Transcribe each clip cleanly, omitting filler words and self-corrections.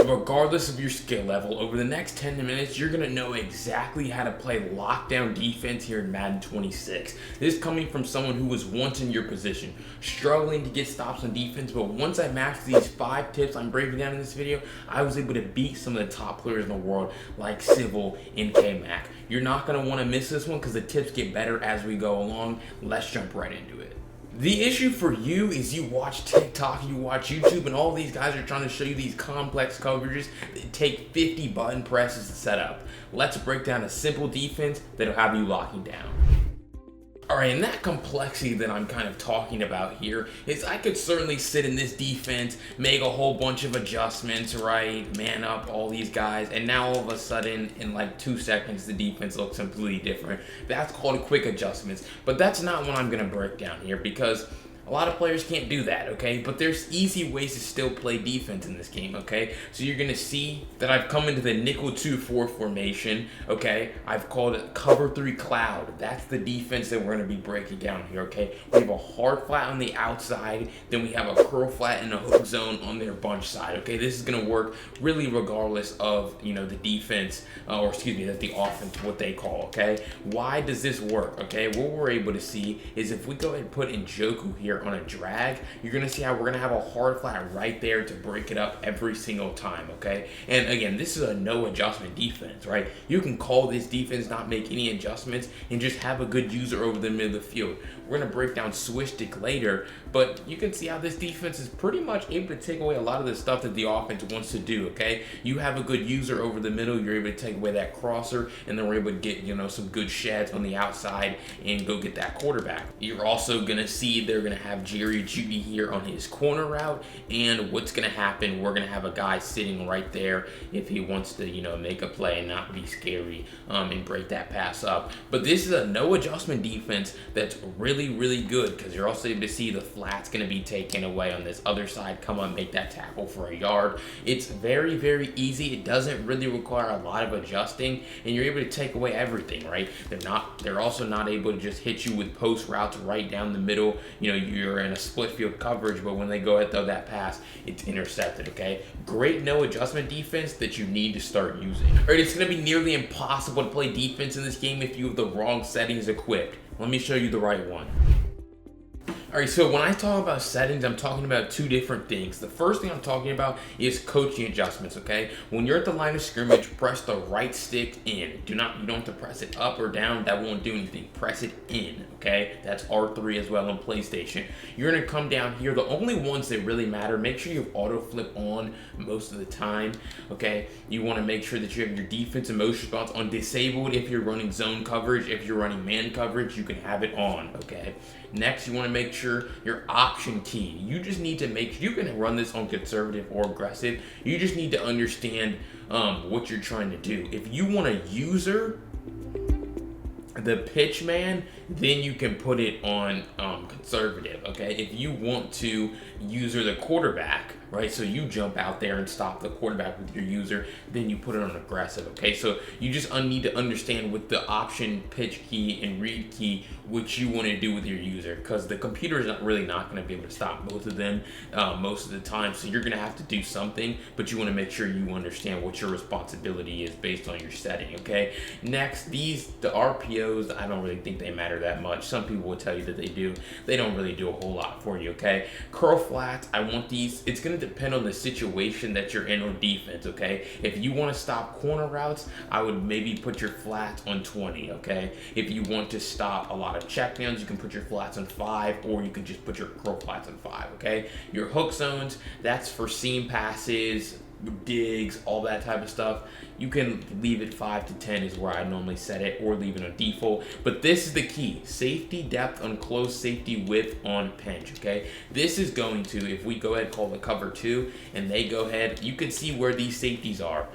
Regardless of your skill level, over the next 10 minutes, you're going to know exactly how to play lockdown defense here in Madden 26. This is coming from someone who was once in your position, struggling to get stops on defense, but once I mastered these 5 tips I'm breaking down in this video, I was able to beat some of the top players in the world like Civil and K-Mac. You're not going to want to miss this one because the tips get better as we go along. Let's jump right into it. The issue for you is you watch TikTok, you watch YouTube, and all these guys are trying to show you these complex coverages that take 50 button presses to set up. Let's break down a simple defense that'll have you locking down. Alright, and that complexity that I'm kind of talking about here is I could certainly sit in this defense, make a whole bunch of adjustments, right, man up all these guys, and now all of a sudden, in like 2 seconds, the defense looks completely different. That's called quick adjustments, but that's not what I'm going to break down here because a lot of players can't do that, okay? But there's easy ways to still play defense in this game, okay? So you're gonna see that I've come into the nickel 2-4 formation, okay? I've called it cover 3 cloud. That's the defense that we're gonna be breaking down here, okay? We have a hard flat on the outside, then we have a curl flat and a hook zone on their bunch side, okay? This is gonna work really regardless of, you know, the defense, that's the offense, what they call, okay? Why does this work, okay? What we're able to see is if we go ahead and put in Joku here on a drag, you're gonna see how we're gonna have a hard flat right there to break it up every single time, okay? And again, this is a no adjustment defense, right? You can call this defense, not make any adjustments, and just have a good user over the middle of the field. We're gonna break down switch stick later, but you can see how this defense is pretty much able to take away a lot of the stuff that the offense wants to do, okay? You have a good user over the middle, you're able to take away that crosser, and then we're able to get, you know, some good sheds on the outside and go get that quarterback. You're also gonna see they're gonna have Jerry Jeudy here on his corner route, and what's gonna happen, we're gonna have a guy sitting right there if he wants to, you know, make a play and not be scary and break that pass up. But this is a no adjustment defense that's really good because you're also able to see the flat's gonna be taken away on this other side, come on, make that tackle for a yard. It's very easy. It doesn't really require a lot of adjusting, and you're able to take away everything, right? They're also not able to just hit you with post routes right down the middle. You know, you're in a split field coverage, but when they go ahead and throw that pass, it's intercepted, okay? Great no adjustment defense that you need to start using. All right, it's gonna be nearly impossible to play defense in this game if you have the wrong settings equipped. Let me show you the right one. Alright, so when I talk about settings, I'm talking about 2 different things. The first thing I'm talking about is coaching adjustments, okay? When you're at the line of scrimmage, press the right stick in. You don't have to press it up or down. That won't do anything. Press it in, okay? That's R3 as well on PlayStation. You're going to come down here. The only ones that really matter, make sure you have auto flip on most of the time, okay? You want to make sure that you have your defense and motion response on disabled. If you're running zone coverage, if you're running man coverage, you can have it on, okay? Next, you want to make sure your option key. You just need to make sure you can run this on conservative or aggressive. You just need to understand what you're trying to do. If you want a user, the pitch man, then you can put it on conservative, okay? If you want to user the quarterback, right? So you jump out there and stop the quarterback with your user, then you put it on aggressive, okay? So you just need to understand with the option, pitch key, and read key what you want to do with your user, because the computer is not going to be able to stop both of them most of the time. So you're going to have to do something, but you want to make sure you understand what your responsibility is based on your setting, okay? Next, the RPOs, I don't really think they matter that much. Some people will tell you that they do. They don't really do a whole lot for you, okay? Curl flats, I want these. It's going to depend on the situation that you're in on defense, okay? If you want to stop corner routes, I would maybe put your flats on 20, okay? If you want to stop a lot of checkdowns, you can put your flats on 5, or you could just put your curl flats on 5, okay? Your hook zones, that's for seam passes, digs, all that type of stuff. You can leave it 5 to 10 is where I normally set it, or leave it on default. But this is the key: safety depth on close, safety width on pinch, okay? This is going to, if we go ahead and call the cover 2 and they go ahead, you can see where these safeties are.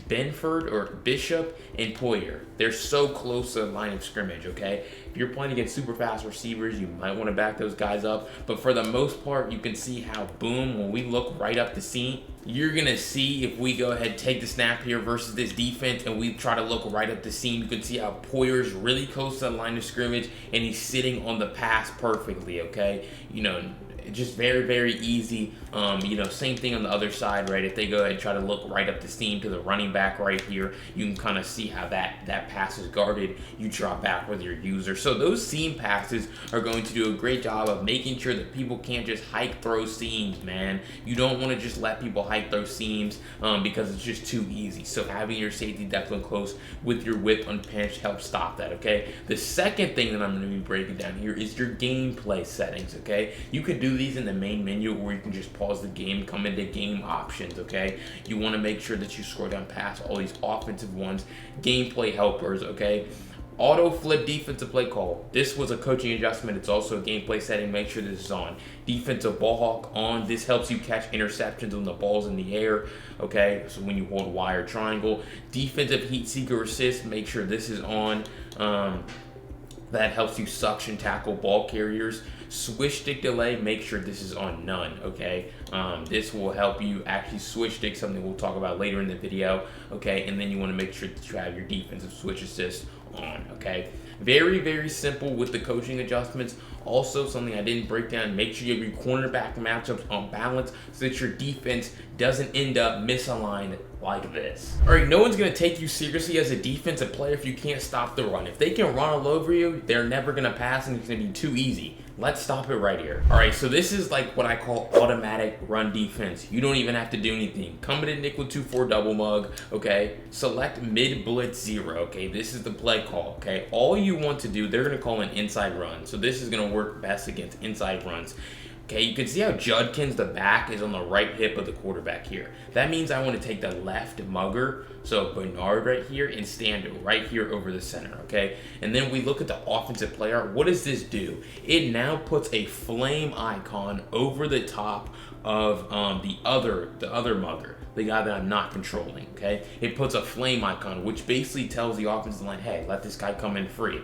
Benford or Bishop and Poyer. They're so close to the line of scrimmage, okay? If you're playing against super fast receivers, you might want to back those guys up. But for the most part, you can see how, boom, when we look right up the seam, you're going to see if we go ahead and take the snap here versus this defense and we try to look right up the seam, you can see how Poyer's really close to the line of scrimmage and he's sitting on the pass perfectly, okay? You know, just very easy You know, same thing on the other side, right? If they go ahead and try to look right up the seam to the running back right here, you can kind of see how that pass is guarded. You drop back with your user. So those seam passes are going to do a great job of making sure that people can't just hike throw seams, man. You don't want to just let people hike those seams because it's just too easy. So having your safety depth on close with your whip unpinched helps stop that, okay? The second thing that I'm going to be breaking down here is your gameplay settings, okay? You could do these in the main menu, or you can just pause the game, come into game options, okay? You want to make sure that you scroll down past all these offensive ones, gameplay helpers, okay? Auto flip defensive play call. This was a coaching adjustment. It's also a gameplay setting. Make sure this is on. Defensive ball hawk on. This helps you catch interceptions when the ball's in the air. Okay, so when you hold Y or triangle. Defensive heat seeker assist. Make sure this is on. That helps you suction tackle ball carriers. Switch stick delay, make sure this is on none, okay? This will help you actually switch stick, something we'll talk about later in the video, okay? And then you want to make sure that you have your defensive switch assist on, okay? Very, very simple with the coaching adjustments. Also, something I didn't break down, make sure you have your cornerback matchups on balance so that your defense doesn't end up misaligned like this. All right, no one's gonna take you seriously as a defensive player if you can't stop the run. If they can run all over you, they're never gonna pass and it's gonna be too easy. Let's stop it right here. All right, so this is like what I call automatic run defense. You don't even have to do anything. Come into nickel 2-4 double mug, okay? Select mid blitz 0, okay? This is the play call, okay? All you want to do, they're gonna call an inside run. So this is gonna work best against inside runs. Okay, you can see how Judkins, the back, is on the right hip of the quarterback here. That means I want to take the left mugger, so Bernard right here, and stand right here over the center, okay? And then we look at the offensive player. What does this do? It now puts a flame icon over the top of the other mugger, the guy that I'm not controlling, okay? It puts a flame icon, which basically tells the offensive line, hey, let this guy come in free.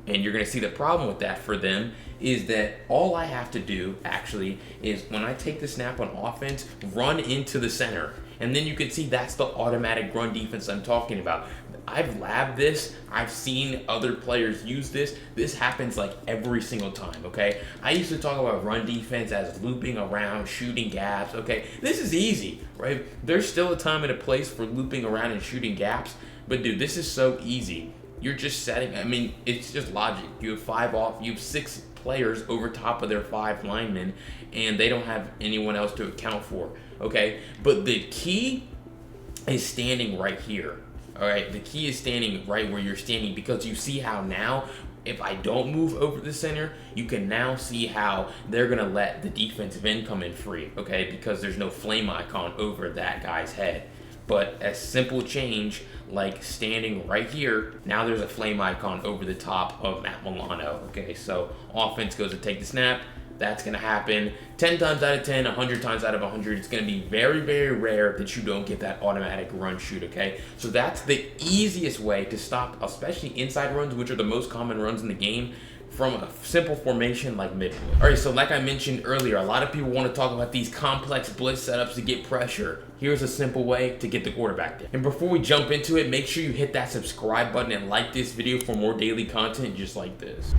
And you're going to see the problem with that for them is that all I have to do actually is when I take the snap on offense, run into the center. And then you can see that's the automatic run defense I'm talking about. I've labbed this. I've seen other players use this. This happens like every single time, okay? I used to talk about run defense as looping around, shooting gaps, okay? This is easy, right? There's still a time and a place for looping around and shooting gaps. But dude, this is so easy. You're just setting, I mean, it's just logic. You have 5 off, you have 6 players over top of their 5 linemen, and they don't have anyone else to account for, okay? But the key is standing right here, all right? The key is standing right where you're standing, because you see how now, if I don't move over the center, you can now see how they're gonna let the defensive end come in free, okay? Because there's no flame icon over that guy's head. But a simple change like standing right here, now there's a flame icon over the top of Matt Milano. Okay, so offense goes to take the snap. That's going to happen 10 times out of 10, 100 times out of 100. It's going to be very, very rare that you don't get that automatic run shoot, okay? So that's the easiest way to stop, especially inside runs, which are the most common runs in the game, from a simple formation like mid blitz. All right, so like I mentioned earlier, a lot of people want to talk about these complex blitz setups to get pressure. Here's a simple way to get the quarterback there. And before we jump into it, make sure you hit that subscribe button and like this video for more daily content just like this.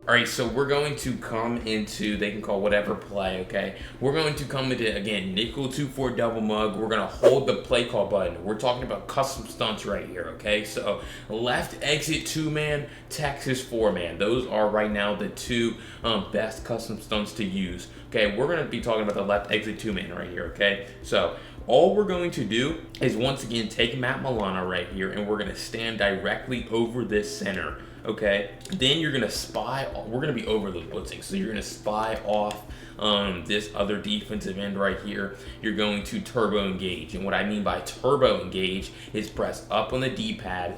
All right, so we're going to come into, they can call whatever play, okay? We're going to come into, again, nickel 2-4 double mug. We're gonna hold the play call button. We're talking about custom stunts right here, okay? So left exit 2-man, Texas 4-man. Those are right now the 2 best custom stunts to use. Okay, we're gonna be talking about the left exit 2-man right here, okay? So all we're going to do is once again take Matt Milano right here, and we're gonna stand directly over this center. Okay, then you're gonna spy, we're gonna be over the blitzing, so you're gonna spy off this other defensive end right here. You're going to turbo engage, and what I mean by turbo engage is press up on the D-pad,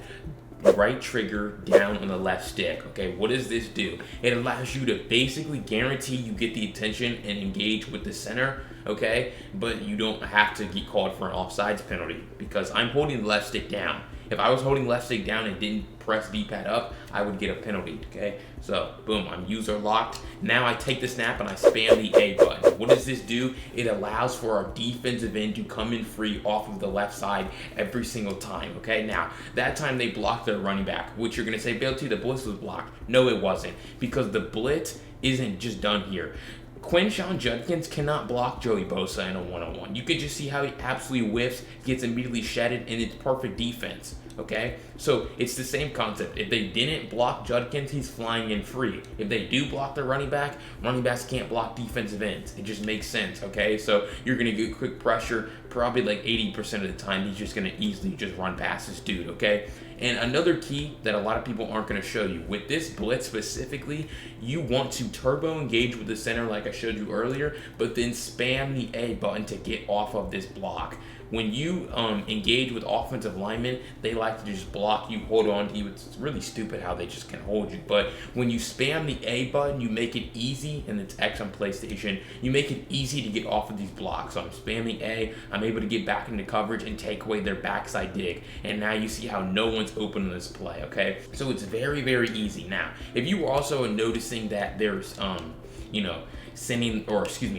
right trigger, down on the left stick. Okay, what does this do? It allows you to basically guarantee you get the attention and engage with the center, okay, but you don't have to get called for an offsides penalty because I'm holding the left stick down. If I was holding left stick down and didn't press D-pad up, I would get a penalty, okay? So, boom, I'm user locked. Now I take the snap and I spam the A button. What does this do? It allows for our defensive end to come in free off of the left side every single time, okay? Now, that time they blocked their running back, which you're gonna say, Belty, the blitz was blocked. No, it wasn't, because the blitz isn't just done here. Quinshon Judkins cannot block Joey Bosa in a one-on-one. You could just see how he absolutely whiffs, gets immediately shedded, and it's perfect defense. Okay, so it's the same concept. If they didn't block Judkins, he's flying in free. If they do block their running backs can't block defensive ends. It just makes sense, okay? So you're going to get quick pressure, probably like 80% of the time. He's just going to easily just run past this dude, okay? And another key that a lot of people aren't going to show you, with this blitz specifically, you want to turbo engage with the center like I showed you earlier, but then spam the A button to get off of this block. When you engage with offensive linemen, they like to just block you, hold on to you. It's really stupid how they just can hold you. But when you spam the A button, you make it easy, and it's X on PlayStation, you make it easy to get off of these blocks. So I'm spamming A, I'm able to get back into coverage and take away their backside dig. And now you see how no one's open in this play, okay? So it's very, very easy. Now, if you were also noticing that there's,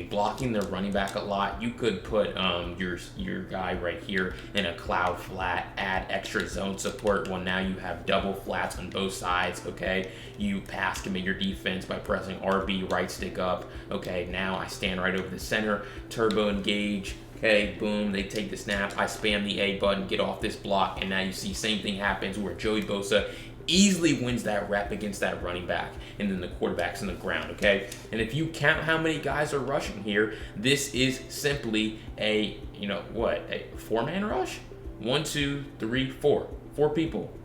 blocking their running back a lot, you could put your guy right here in a cloud flat, add extra zone support. Well, now you have double flats on both sides, okay? You pass commit your defense by pressing RB, right stick up, okay? Now I stand right over the center, turbo engage, okay, boom, they take the snap, I spam the A button, get off this block, and now you see same thing happens where Joey Bosa easily wins that rep against that running back, and then the quarterback's on the ground, okay? And if you count how many guys are rushing here, this is simply a, a four-man rush? 1, 2, 3, 4. 4 people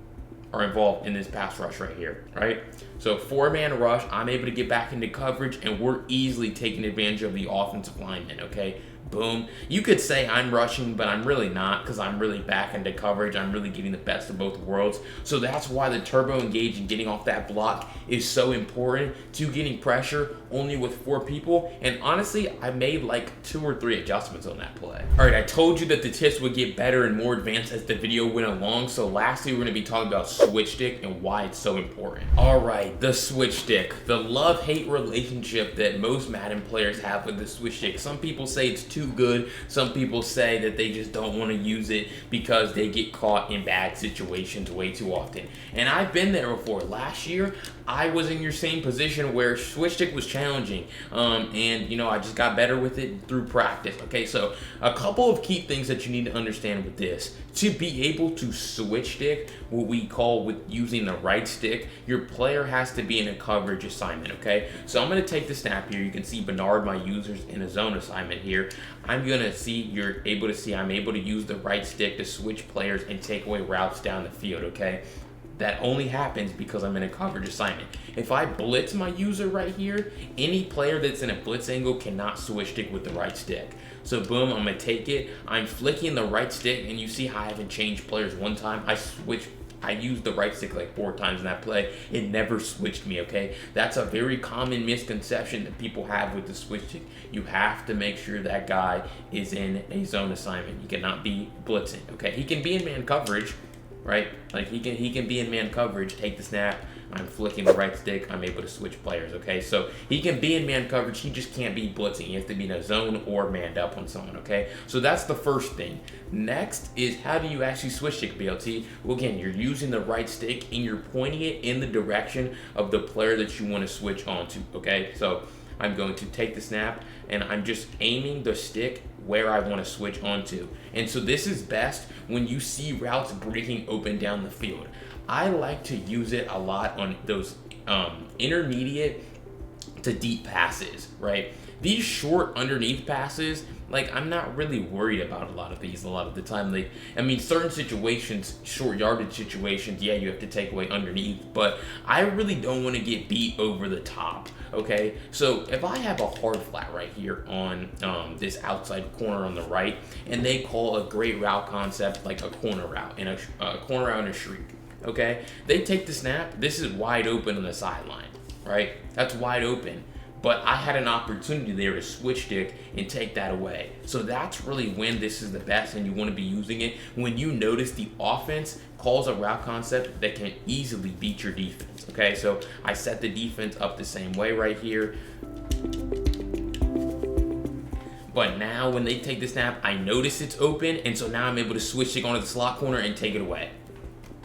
are involved in this pass rush right here, right? So 4-man rush, I'm able to get back into coverage, and we're easily taking advantage of the offensive lineman, okay? Boom. You could say I'm rushing, but I'm really not, because I'm really back into coverage. I'm really getting the best of both worlds. So that's why the turbo engage and getting off that block is so important to getting pressure only with 4 people. And honestly, I made like 2 or 3 adjustments on that play. All right, I told you that the tips would get better and more advanced as the video went along. So lastly, we're going to be talking about switch stick and why it's so important. All right, the switch stick, the love-hate relationship that most Madden players have with the switch stick. Some people say it's too good. Some people say that they just don't want to use it because they get caught in bad situations way too often. And I've been there before. Last year, I was in your same position where switch stick was challenging. And I just got better with it through practice. Okay, so a couple of key things that you need to understand with this. To be able to switch stick, what we call with using the right stick, your player has to be in a coverage assignment, okay? So I'm going to take the snap here. You can see Bernard, my user's in a zone assignment here. I'm able to use the right stick to switch players and take away routes down the field, okay? That only happens because I'm in a coverage assignment. If I blitz my user right here, any player that's in a blitz angle cannot switch stick with the right stick. So boom, I'm gonna take it, I'm flicking the right stick, and you see how I haven't changed players one time. I used the right stick like 4 times in that play. It never switched me, okay? That's a very common misconception that people have with the switch stick. You have to make sure that guy is in a zone assignment. You cannot be blitzing, okay? He can be in man coverage, right? Like he can be in man coverage, take the snap, I'm flicking the right stick, I'm able to switch players, okay? So he can be in man coverage, he just can't be blitzing. He has to be in a zone or manned up on someone, okay? So that's the first thing. Next is, how do you actually switch stick, BLT? Well, again, you're using the right stick and you're pointing it in the direction of the player that you want to switch onto, okay? So I'm going to take the snap and I'm just aiming the stick where I want to switch onto. And so this is best when you see routes breaking open down the field. I like to use it a lot on those intermediate to deep passes, right? These short underneath passes, like, I'm not really worried about a lot of these a lot of the time. Like, I mean, certain situations, short yardage situations, yeah, you have to take away underneath, but I really don't want to get beat over the top, okay? So if I have a hard flat right here on this outside corner on the right, and they call a great route concept like a corner route and a corner route and a shriek, okay? They take the snap, this is wide open on the sideline, right? That's wide open. But I had an opportunity there to switch stick and take that away. So that's really when this is the best, and you want to be using it when you notice the offense calls a route concept that can easily beat your defense, okay? So I set the defense up the same way right here. But now when they take the snap, I notice it's open, and so now I'm able to switch stick onto the slot corner and take it away.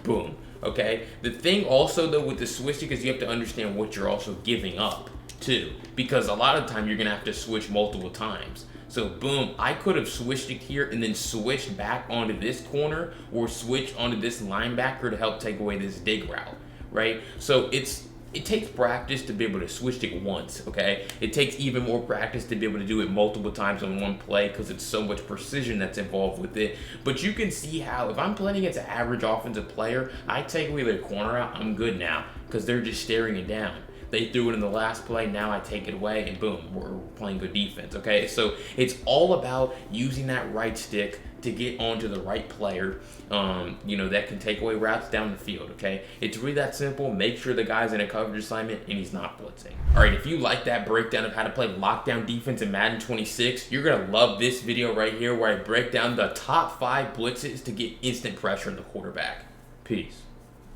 Boom, okay? The thing also, though, with the switch stick is you have to understand what you're also giving up. too, because a lot of the time you're gonna have to switch multiple times. So boom, I could have switched it here and then switched back onto this corner or switched onto this linebacker to help take away this dig route, right? So it takes practice to be able to switch it once, okay? It takes even more practice to be able to do it multiple times on one play because it's so much precision that's involved with it. But you can see how if I'm playing against an average offensive player, I take away their corner out, I'm good now because they're just staring it down. They threw it in the last play, now I take it away, and boom, we're playing good defense, okay? So it's all about using that right stick to get onto the right player, that can take away routes down the field, okay? It's really that simple. Make sure the guy's in a coverage assignment and he's not blitzing. All right, if you like that breakdown of how to play lockdown defense in Madden 26, you're gonna love this video right here where I break down the top 5 blitzes to get instant pressure on the quarterback. Peace.